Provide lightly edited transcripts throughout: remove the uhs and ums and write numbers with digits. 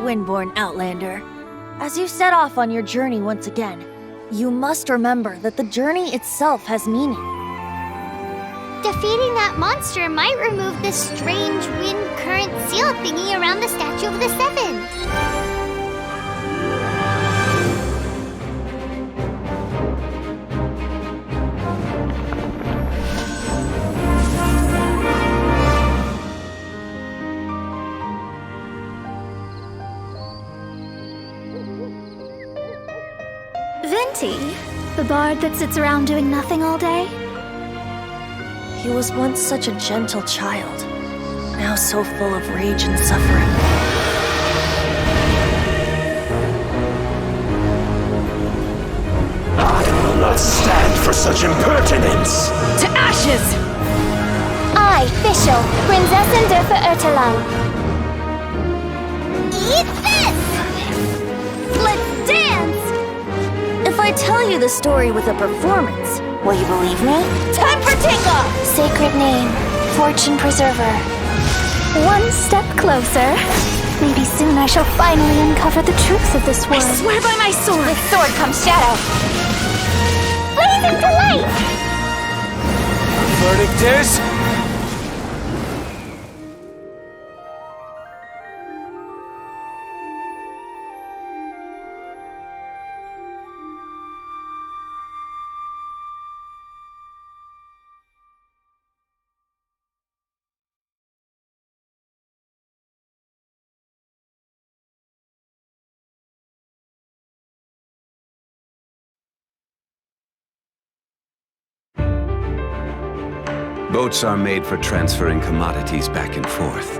Windborn Outlander. As you set off on your journey once again, you must remember that the journey itself has meaning. Defeating that monster might remove this strange wind current seal thingy around the Statue of the Seven. Venti, the bard that sits around doing nothing all day? He was once such a gentle child, now so full of rage and suffering. I will not stand for such impertinence! To ashes! I, Fischl, Prinzessin der Verurteilung. Eat this! Let's dance! If I tell you the story with a performance, will you believe me? Time for takeoff! Sacred name, Fortune Preserver. One step closer. Maybe soon I shall finally uncover the truth of this world. I swear by my sword! With sword comes shadow. Blaze into light! Verdict is... Boats are made for transferring commodities back and forth,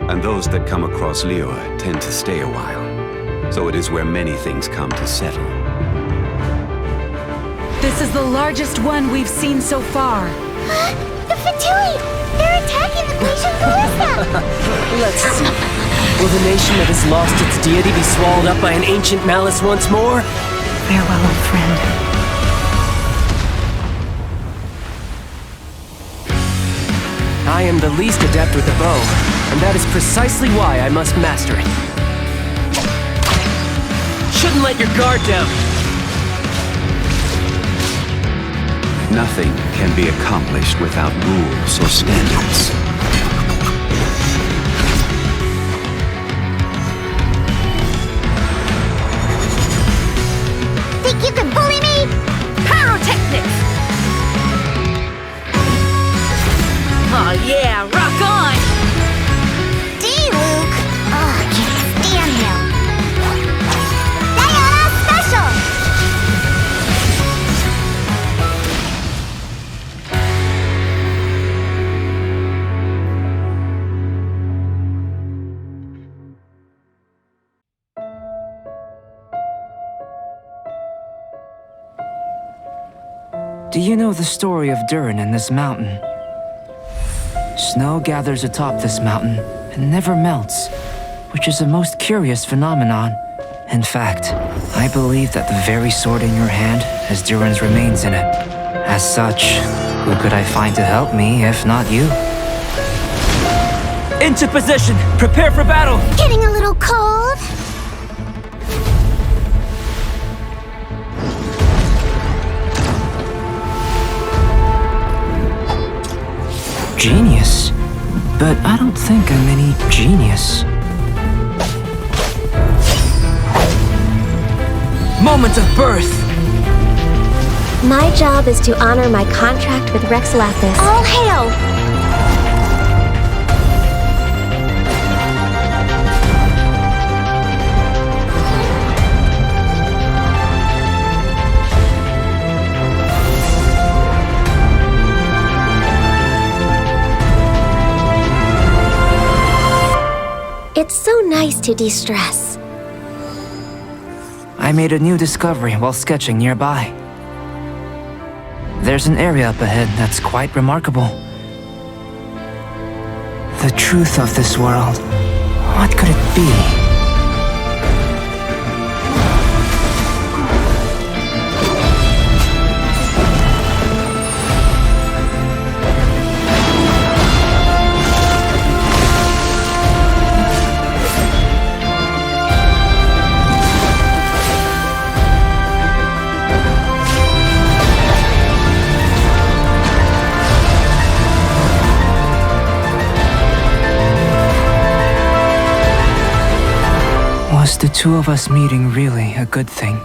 and those that come across Liyue tend to stay a while. So it is where many things come to settle. This is the largest one we've seen so far. The Fatui! They're attacking the Grecian ballista! Let's see. Will the nation that has lost its deity be swallowed up by an ancient malice once more? Farewell, old friend. I am the least adept with the bow, and that is precisely why I must master it. Shouldn't let your guard down. Nothing can be accomplished without rules or standards. Think you can bully me? Pyrotechnics! Oh yeah, rock on! D, Luke! Oh, I can't stand him. Diana Special! Do you know the story of Durin and this mountain? Snow gathers atop this mountain and never melts, which is a most curious phenomenon. In fact, I believe that the very sword in your hand has Durin's remains in it. As such, who could I find to help me if not you? Into position! Prepare for battle! Getting a little cold? Genius? But I don't think I'm any genius. Moment of birth! My job is to honor my contract with Rex Lapis. All hail! It's so nice to de-stress. I made a new discovery while sketching nearby. There's an area up ahead that's quite remarkable. The truth of this world. What could it be? Is the two of us meeting really a good thing?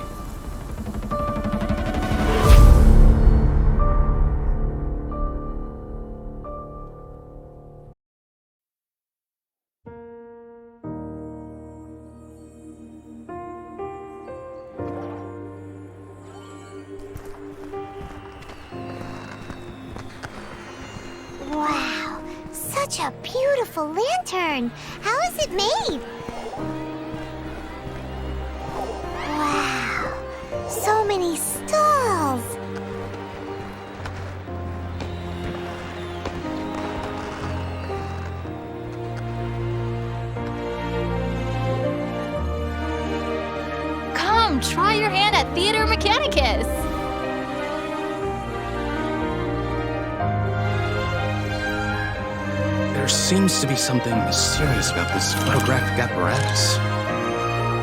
Wow, such a beautiful lantern. How is it made? Wow, so many stalls. Come, try your hand at Theater Mechanicus. There seems to be something mysterious about this photographic apparatus.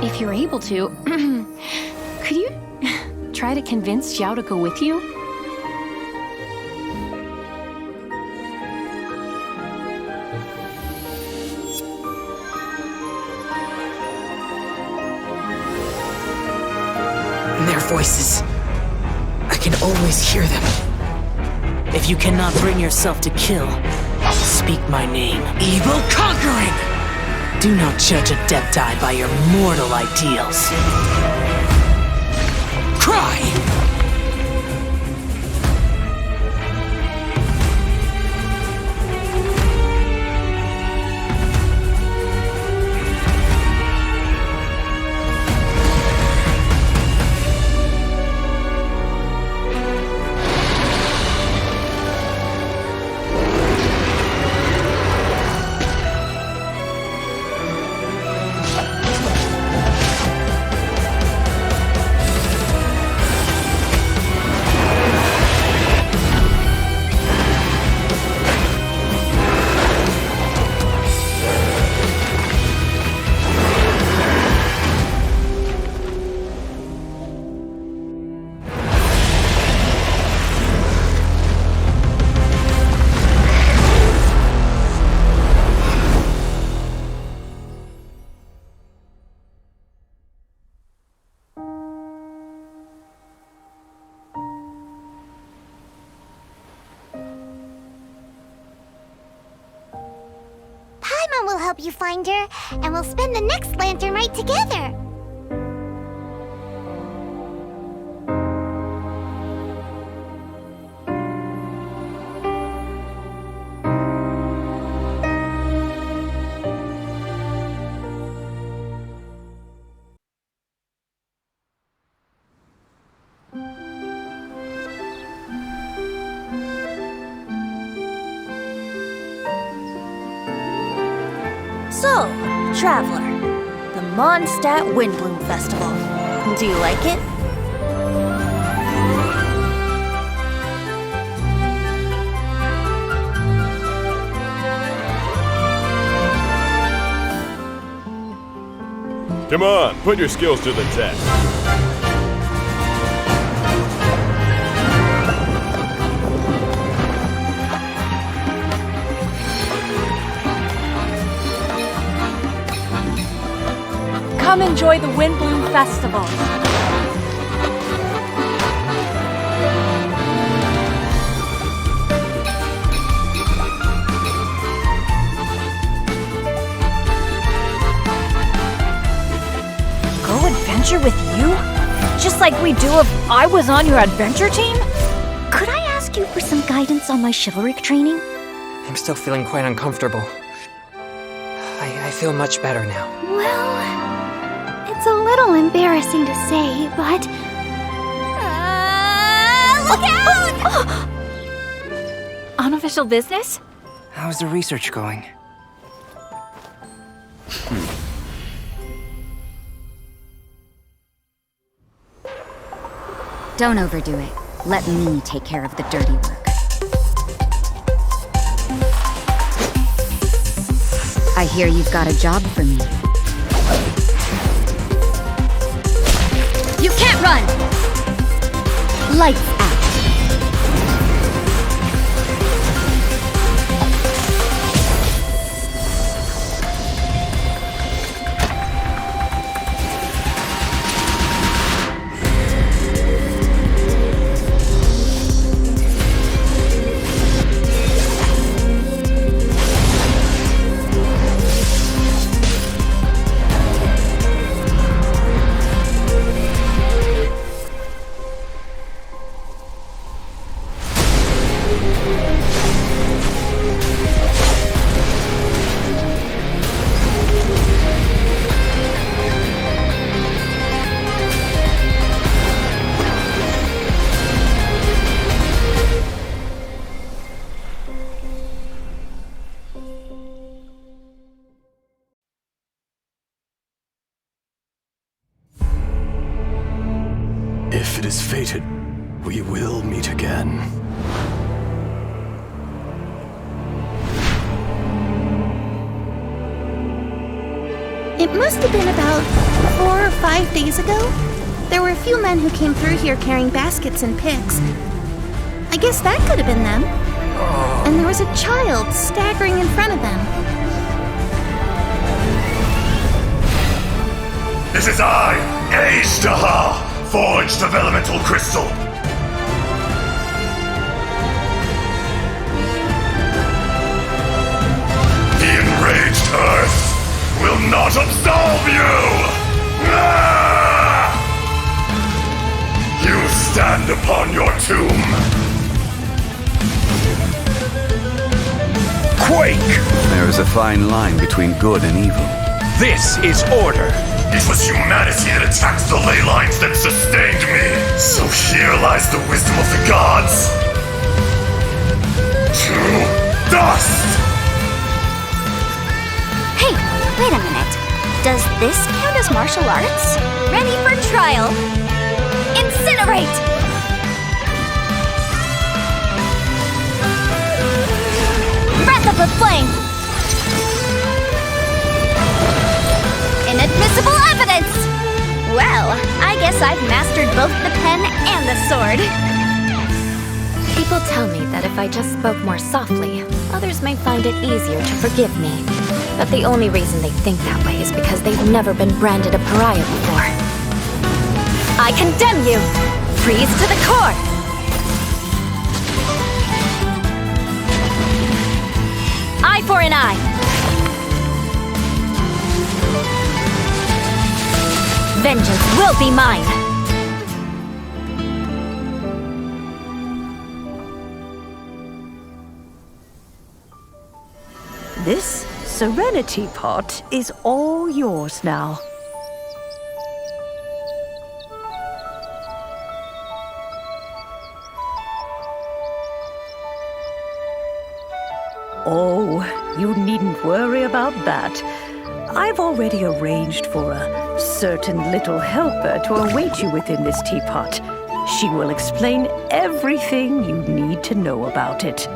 If you're able to, could you try to convince Xiao to go with you? Their voices. I can always hear them. If you cannot bring yourself to kill, speak my name. Evil conquering! Do not judge Adepti by your mortal ideals. Cry! Paimon will help you find her, and we'll spend the next lantern right together. So, Traveler, the Mondstadt Windbloom Festival. Do you like it? Come on, put your skills to the test. Come enjoy the Windbloom Festival. Go adventure with you? Just like we do if I was on your adventure team? Could I ask you for some guidance on my chivalric training? I'm still feeling quite uncomfortable. I feel much better now. Well, it's a little embarrassing to say, but... look out! Unofficial business? How's the research going? Don't overdo it. Let me take care of the dirty work. I hear you've got a job for me. You can't run! Lights out. is fated, we will meet again. It must have been about 4 or 5 days ago. There were a few men who came through here carrying baskets and picks. I guess that could have been them. And there was a child staggering in front of them. This is I, Ashtaha, forged of elemental crystal. The enraged earth will not absolve you! Ah! You stand upon your tomb. Quake! There is a fine line between good and evil. This is order. It was humanity that attacked the ley lines that sustained me. So here lies the wisdom of the gods. To dust! Hey, wait a minute. Does this count as martial arts? Ready for trial. Incinerate! Breath of the flame! Inadmissible evidence! Well, I guess I've mastered both the pen and the sword. People tell me that if I just spoke more softly, others may find it easier to forgive me. But the only reason they think that way is because they've never been branded a pariah before. I condemn you! Freeze to the core! Eye for an eye! Vengeance will be mine! This Serenity Pot is all yours now. Oh, you needn't worry about that. I've already arranged for a certain little helper to await you within this teapot. She will explain everything you need to know about it.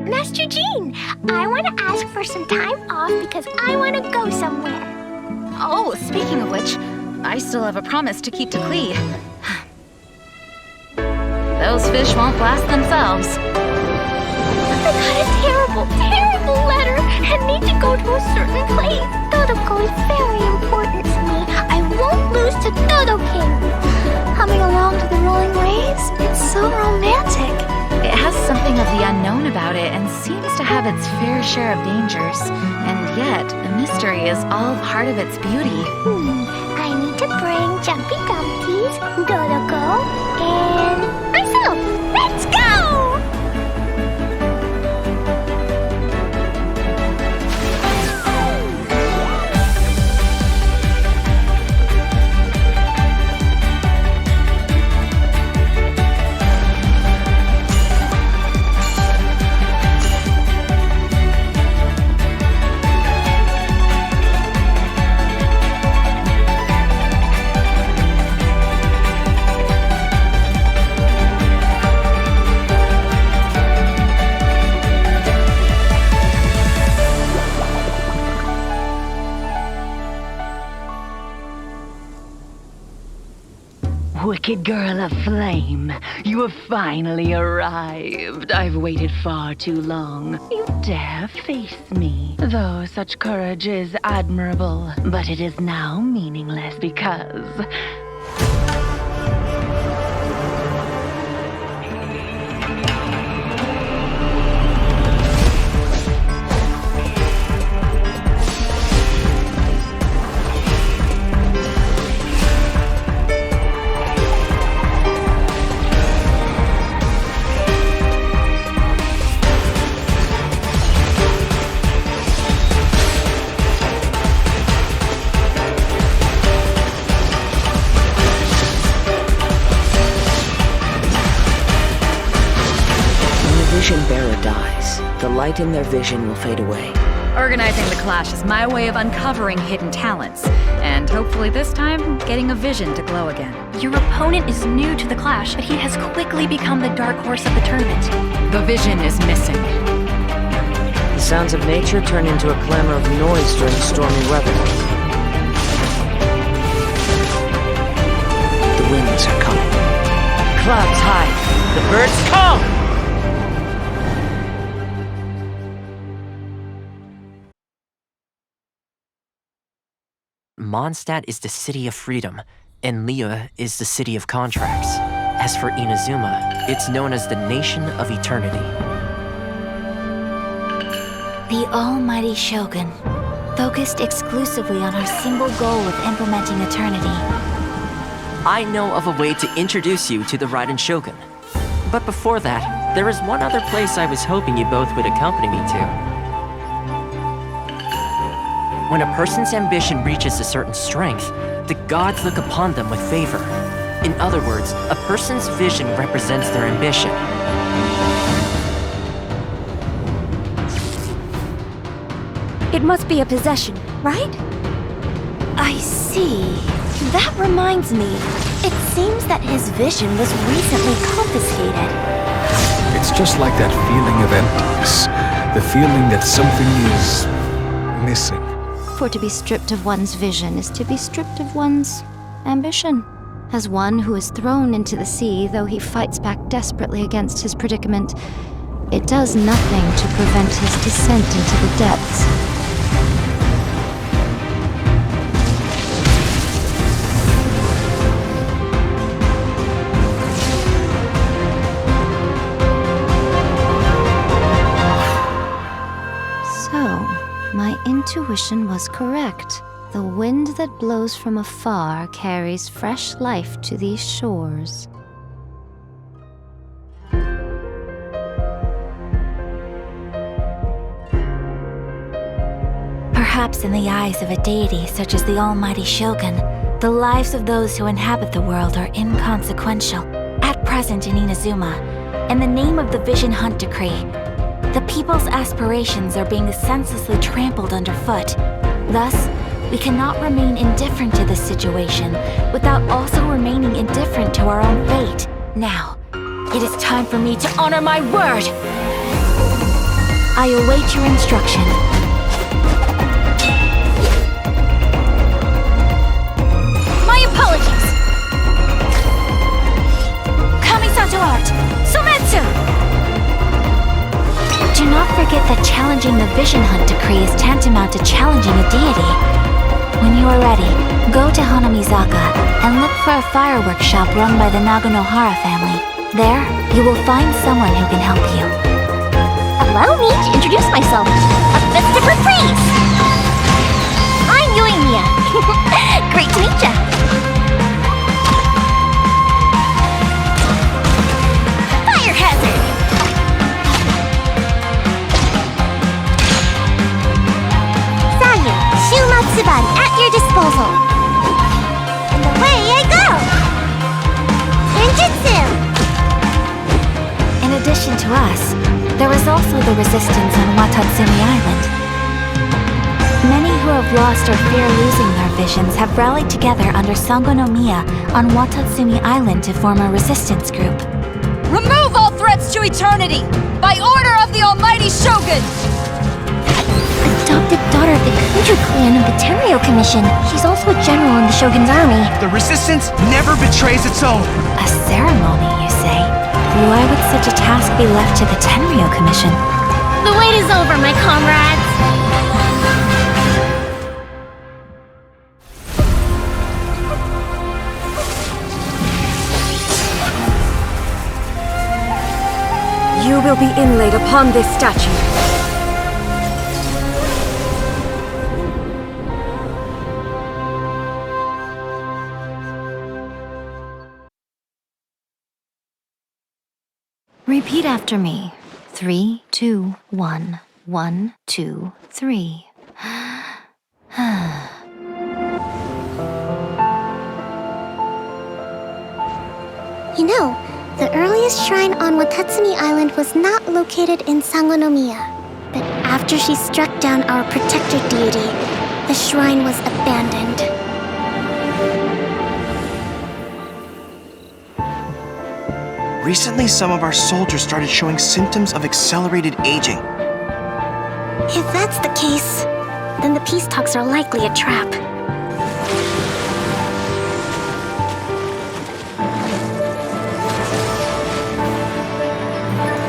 Master Jean, I want to ask for some time off because I want to go somewhere. Oh, speaking of which, I still have a promise to keep to Klee. Those fish won't blast themselves. I got a terrible, terrible letter and need to go to a certain place. Dodoco is very important to me. I won't lose to Dodo King. Humming along to the rolling waves, it's so romantic. It has something of the unknown about it and seems to have its fair share of dangers. And yet, the mystery is all part of its beauty. I need to bring Jumpy Dumpties, Dodoco, and myself. Let's go! wicked girl of flame, you have finally arrived. I've waited far too long. You dare face me, though such courage is admirable. But it is now meaningless because... Vision bearer dies, the light in their vision will fade away. Organizing the clash is my way of uncovering hidden talents, and hopefully this time, getting a vision to glow again. Your opponent is new to the clash, but he has quickly become the dark horse of the tournament. The vision is missing. The sounds of nature turn into a clamor of noise during stormy weather. The winds are coming. Clouds high, the birds call! Mondstadt is the city of freedom, and Liyue is the city of contracts. As for Inazuma, it's known as the Nation of Eternity. The Almighty Shogun, focused exclusively on our single goal of implementing eternity. I know of a way to introduce you to the Raiden Shogun. But before that, there is one other place I was hoping you both would accompany me to. When a person's ambition reaches a certain strength, the gods look upon them with favor. In other words, a person's vision represents their ambition. It must be a possession, right? I see. That reminds me. It seems that his vision was recently confiscated. It's just like that feeling of emptiness. The feeling that something is missing. For to be stripped of one's vision is to be stripped of one's ambition. As one who is thrown into the sea, though he fights back desperately against his predicament, it does nothing to prevent his descent into the depths. My intuition was correct. The wind that blows from afar carries fresh life to these shores. Perhaps in the eyes of a deity such as the Almighty Shogun, the lives of those who inhabit the world are inconsequential. At present in Inazuma, in the name of the Vision Hunt Decree, the people's aspirations are being senselessly trampled underfoot. Thus, we cannot remain indifferent to this situation without also remaining indifferent to our own fate. Now, it is time for me to honor my word! I await your instruction. My apologies! Kamisato art! Sumetsu! Do not forget that challenging the Vision Hunt Decree is tantamount to challenging a deity. When you are ready, go to Hanamizaka and look for a fireworks shop run by the Naganohara family. There, you will find someone who can help you. Allow me to introduce myself. A festive reprise! I'm Yoimiya. Great to meet ya. Fire hazard! Shumatsubari at your disposal. And away I go! Ninjutsu! In addition to us, there is also the resistance on Watatsumi Island. Many who have lost or fear losing their visions have rallied together under Sango no Miya on Watatsumi Island to form a resistance group. Remove all threats to eternity! By order of the Almighty Shogun! Adopt the daughter of the Kuju clan of the Tenryo Commission. She's also a general in the Shogun's army. The resistance never betrays its own. A ceremony, you say? Why would such a task be left to the Tenryo Commission? The wait is over, my comrades. You will be inlaid upon this statue. Repeat after me. 3, 2, 1. 1, 2, 3. You know, the earliest shrine on Watatsumi Island was not located in Sangonomiya. But after she struck down our protector deity, the shrine was abandoned. Recently, some of our soldiers started showing symptoms of accelerated aging. If that's the case, then the peace talks are likely a trap.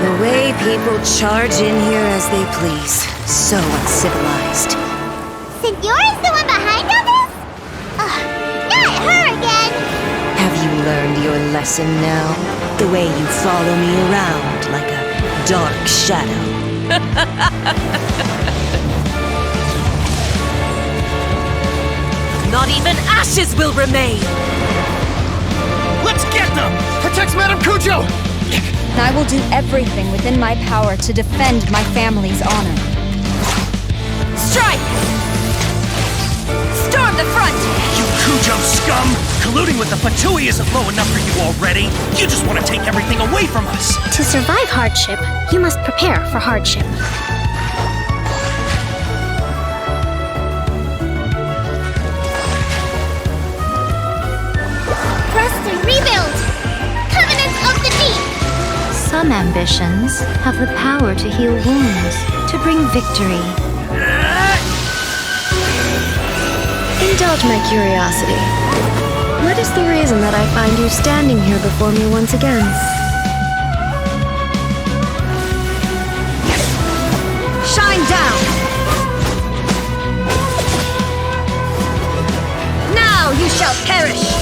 The way people charge in here as they please. So uncivilized. Signora's the one behind all this? Ugh, not her again! Have you learned your lesson now? The way you follow me around like a dark shadow. Not even ashes will remain! Let's get them! Protect Madame Kujo! I will do everything within my power to defend my family's honor. Strike! Storm the front! You Kujo scum! Colluding with the Fatui isn't low enough for you already! You just want to take everything away from us! To survive hardship, you must prepare for hardship. Rest and rebuild! Covenants of the Deep! Some ambitions have the power to heal wounds, to bring victory. Indulge my curiosity. What is the reason that I find you standing here before me once again? Shine down! Now you shall perish!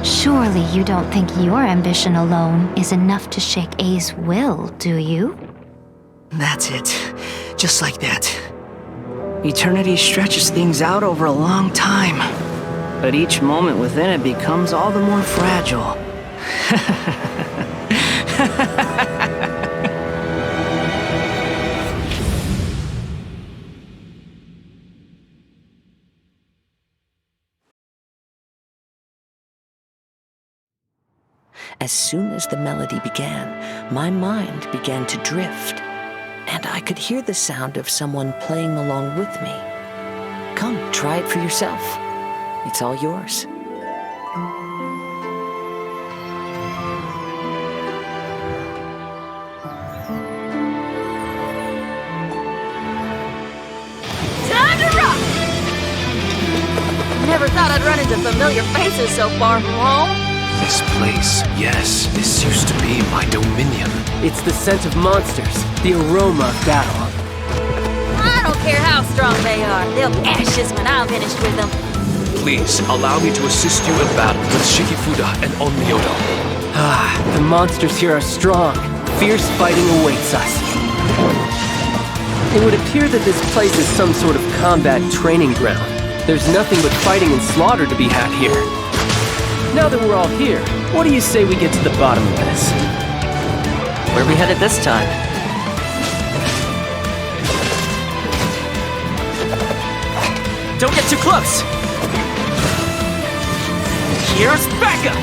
Surely you don't think your ambition alone is enough to shake A's will, do you? That's it. Just like that. Eternity stretches things out over a long time. But each moment within it becomes all the more fragile. As soon as the melody began, my mind began to drift, and I could hear the sound of someone playing along with me. Come, try it for yourself. It's all yours. Time to rock! Never thought I'd run into familiar faces so far from home. This place, yes, this used to be my dominion. It's the scent of monsters, the aroma of battle. I don't care how strong they are. They'll be ashes when I'm finished with them. Please, allow me to assist you in battle with Shikifuda and Onmyoto. Ah, the monsters here are strong. Fierce fighting awaits us. It would appear that this place is some sort of combat training ground. There's nothing but fighting and slaughter to be had here. Now that we're all here, what do you say we get to the bottom of this? Where are we headed this time? Don't get too close! Here's backup!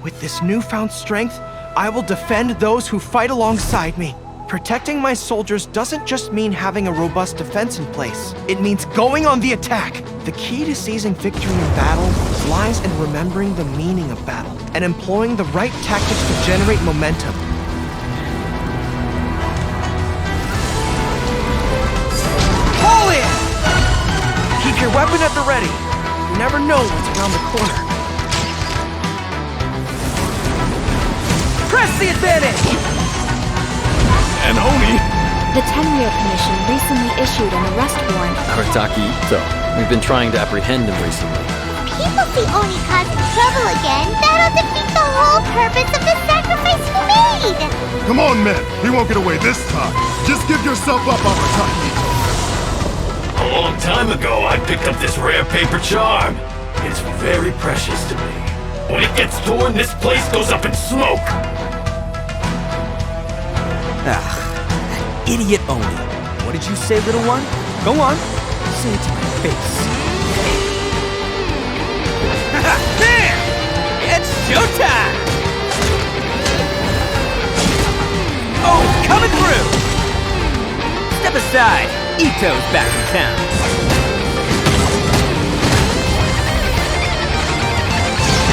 With this newfound strength, I will defend those who fight alongside me. Protecting my soldiers doesn't just mean having a robust defense in place. It means going on the attack. The key to seizing victory in battle lies in remembering the meaning of battle and employing the right tactics to generate momentum. Pull in! Keep your weapon at the ready. You never know what's around the corner. Press the advantage! And Oni! The Tenryou Commission recently issued an arrest warrant. Arataki Ito. We've been trying to apprehend him recently. People see Oni causing trouble again. That'll defeat the whole purpose of the sacrifice you made! Come on, men. He won't get away this time. Just give yourself up, Arataki. A long time ago, I picked up this rare paper charm. It's very precious to me. When it gets torn, this place goes up in smoke. Ah, that idiot Oni. What did you say, little one? Go on. Say it to my face. There! It's showtime! Oh, coming through! Step aside. Ito's back in town.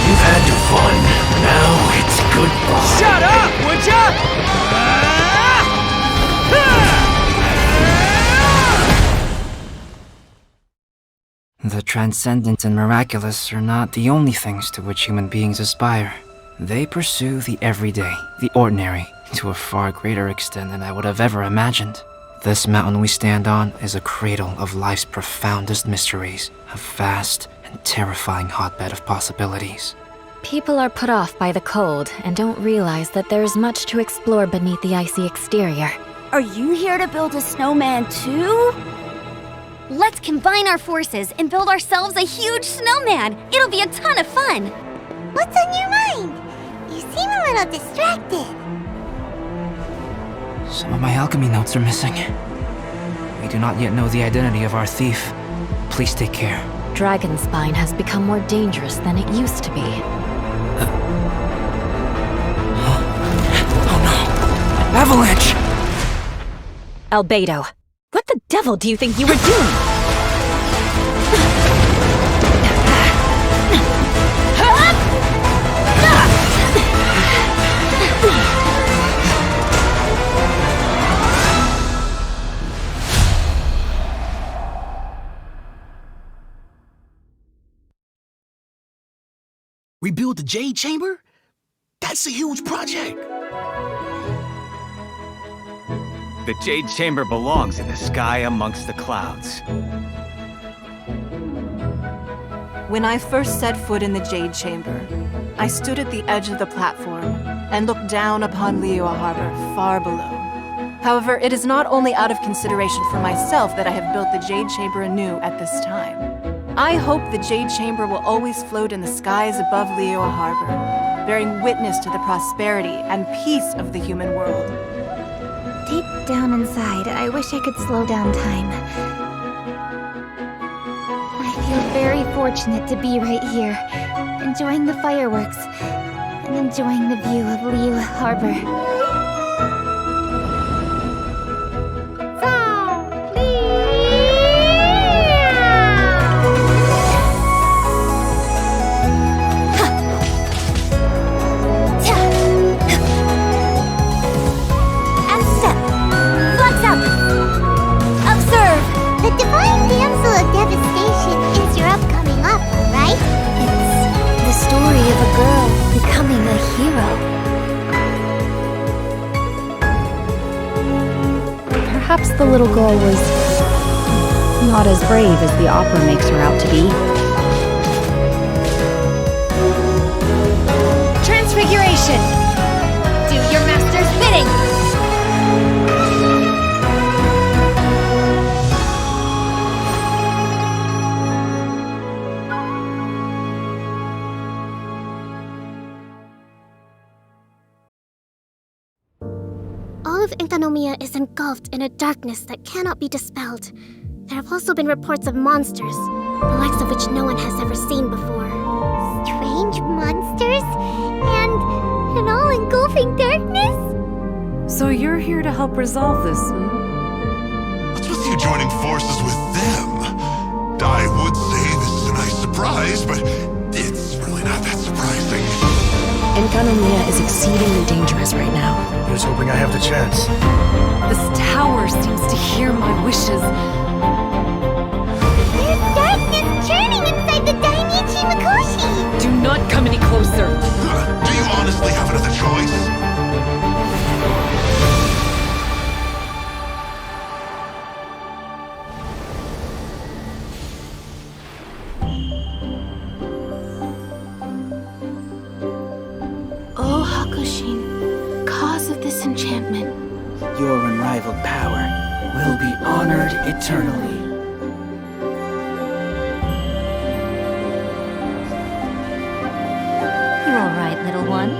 You've had your fun. Now it's goodbye. Shut up, would ya? The transcendent and miraculous are not the only things to which human beings aspire. They pursue the everyday, the ordinary, to a far greater extent than I would have ever imagined. This mountain we stand on is a cradle of life's profoundest mysteries, a vast and terrifying hotbed of possibilities. People are put off by the cold and don't realize that there is much to explore beneath the icy exterior. Are you here to build a snowman too? Let's combine our forces and build ourselves a huge snowman. It'll be a ton of fun. What's on your mind? You seem a little distracted. Some of my alchemy notes are missing. We do not yet know the identity of our thief. Please take care. Dragonspine has become more dangerous than it used to be. Oh no! Avalanche! Albedo, what the devil do you think you were doing? Rebuild the Jade Chamber? That's a huge project. The Jade Chamber belongs in the sky amongst the clouds. When I first set foot in the Jade Chamber, I stood at the edge of the platform and looked down upon Liyue Harbor far below. However, it is not only out of consideration for myself that I have built the Jade Chamber anew at this time. I hope the Jade Chamber will always float in the skies above Liyue Harbor, bearing witness to the prosperity and peace of the human world. Deep down inside, I wish I could slow down time. I feel very fortunate to be right here, enjoying the fireworks, and enjoying the view of Liyue Harbor. Story of a girl becoming a hero. Perhaps the little girl was not as brave as the opera makes her out to be. Transfiguration! Do your master's bidding! All of Enkanomiya is engulfed in a darkness that cannot be dispelled. There have also been reports of monsters, the likes of which no one has ever seen before. Strange monsters? And So you're here to help resolve this, What's with you joining forces with them? I would say this is a nice surprise, but it's really not that surprising. Enkanomiya is exceedingly dangerous right now. Here's hoping I have the chance. This tower seems to hear my wishes. There's darkness churning inside the Dainichi Mikoshi! Do not come any closer. Do you honestly have another choice? Oh, Hakushin, cause of this enchantment. Your unrivaled power will be honored eternally. You're all right, little one.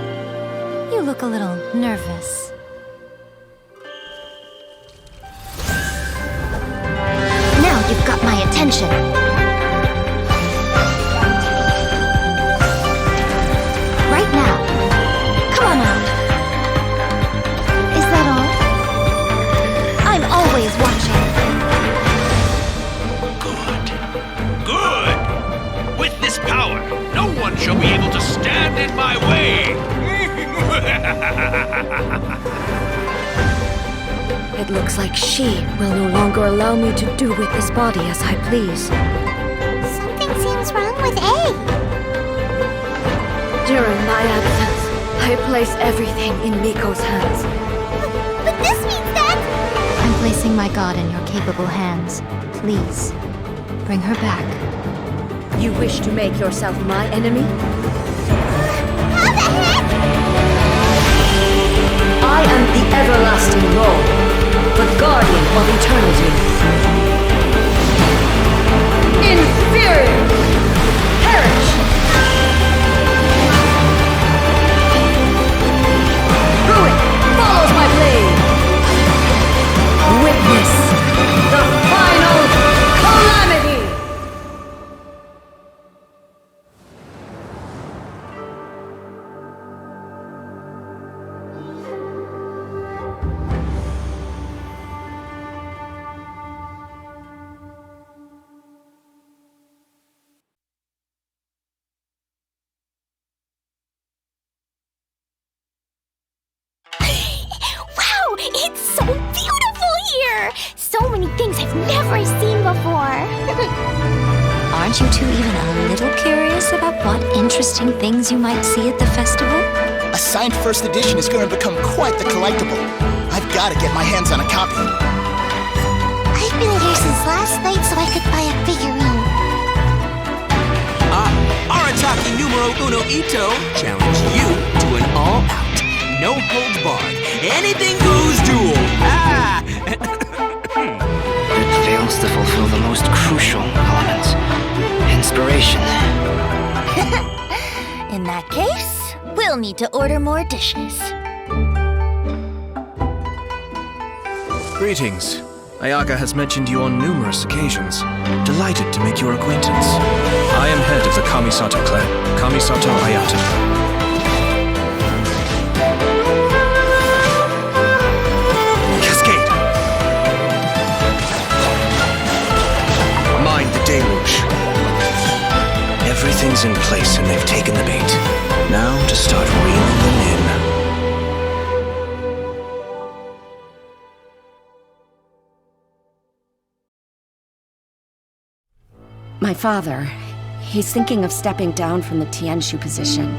You look a little nervous. Now you've got my attention. Right now. Come on out. Is that all? I'm always watching. Good! With this power, no one shall be able to stand in my way! It looks like she will no longer allow me to do with this body as I please. Something seems wrong with A. During my absence, I place everything in Miko's hands. But this means that... I'm placing my god in your capable hands. Please, bring her back. You wish to make yourself my enemy? How the heck? I am the everlasting Lord, the guardian of eternity. Inferior! Perish! Ruin follows my blade! Witness the final calamity! Wow, it's so beautiful here! So many things I've never seen before. Aren't you two even a little curious about what interesting things you might see at the festival? A signed first edition is going to become quite the collectible. I've got to get my hands on a copy. I've been here since last night so I could buy a figurine. Arataki numero uno Ito challenge you to an all-out, no-holds-barred, anything-goes duel. It fails to fulfill the most crucial element. Inspiration. In that case, we'll need to order more dishes. Greetings. Ayaka has mentioned you on numerous occasions. Delighted to make your acquaintance. I am head of the Kamisato clan, Kamisato Ayata. Cascade! Mind the deluge. Everything's in place and they've taken the bait. Now to start reeling them in. My father, he's thinking of stepping down from the Tianshu position.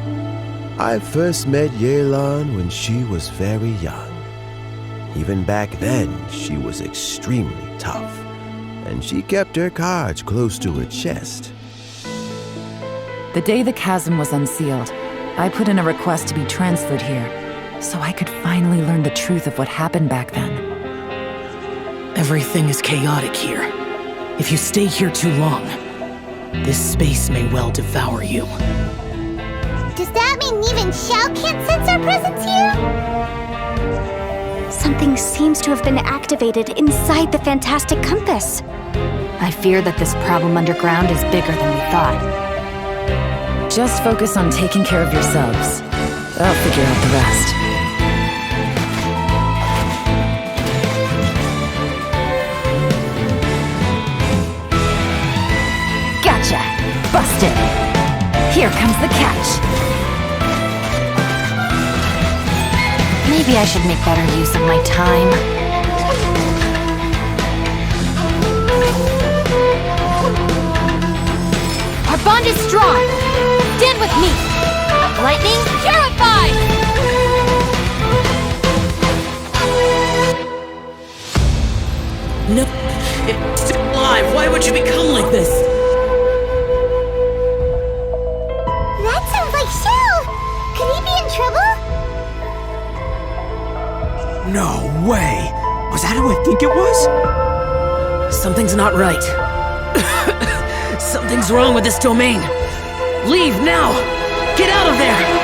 I first met Yelan when she was very young. Even back then, she was extremely tough, and she kept her cards close to her chest. The day the chasm was unsealed, I put in a request to be transferred here, so I could finally learn the truth of what happened back then. Everything is chaotic here. If you stay here too long, this space may well devour you. Does that mean even Shao can't sense our presence here? Something seems to have been activated inside the Fantastic Compass. I fear that this problem underground is bigger than we thought. Just focus on taking care of yourselves. I'll figure out the rest. missed it. Here comes the catch. Maybe I should make better use of my time. Our bond is strong. Stand with me. Lightning purified! No, it's still alive. Why would you become like this? That sounds like Shell! Could he be in trouble? No way! Was that who I think it was? Something's not right. Something's wrong with this domain. Leave now! Get out of there!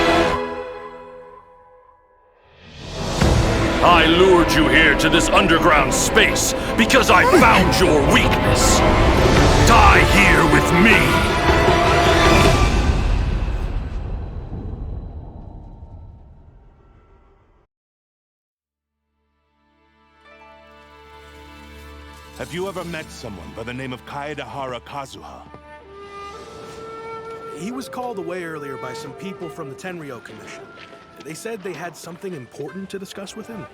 I lured you here to this underground space because I found your weakness. Die here with me! Have you ever met someone by the name of Kaedahara Kazuha? He was called away earlier by some people from the Tenryou Commission. They said they had something important to discuss with him.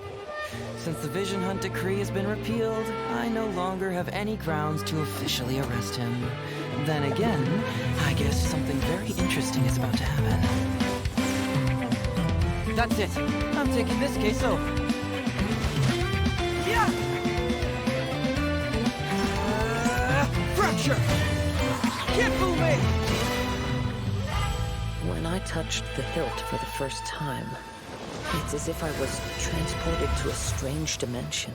Since the Vision Hunt decree has been repealed, I no longer have any grounds to officially arrest him. Then again, I guess something very interesting is about to happen. That's it. I'm taking this case over. Yeah! Fracture! Can't fool me! When I touched the hilt for the first time, it's as if I was transported to a strange dimension.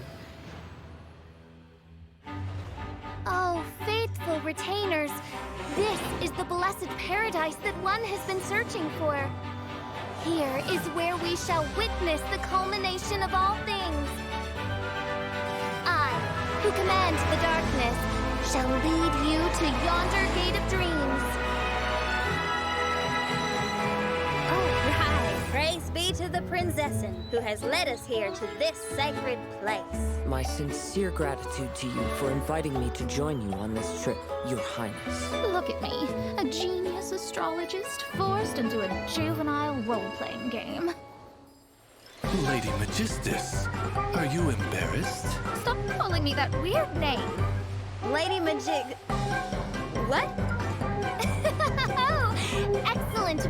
Oh, faithful retainers. This is the blessed paradise that one has been searching for. Here is where we shall witness the culmination of all things. I, who command the darkness, shall lead you to yonder gate of dreams. Right. Praise be to the Prinzessin, who has led us here to this sacred place. My sincere gratitude to you for inviting me to join you on this trip, Your Highness. Look at me, a genius astrologist forced into a juvenile role-playing game. Lady Magistus, are you embarrassed? Stop calling me that weird name. Lady Majig... What? Oh, excellent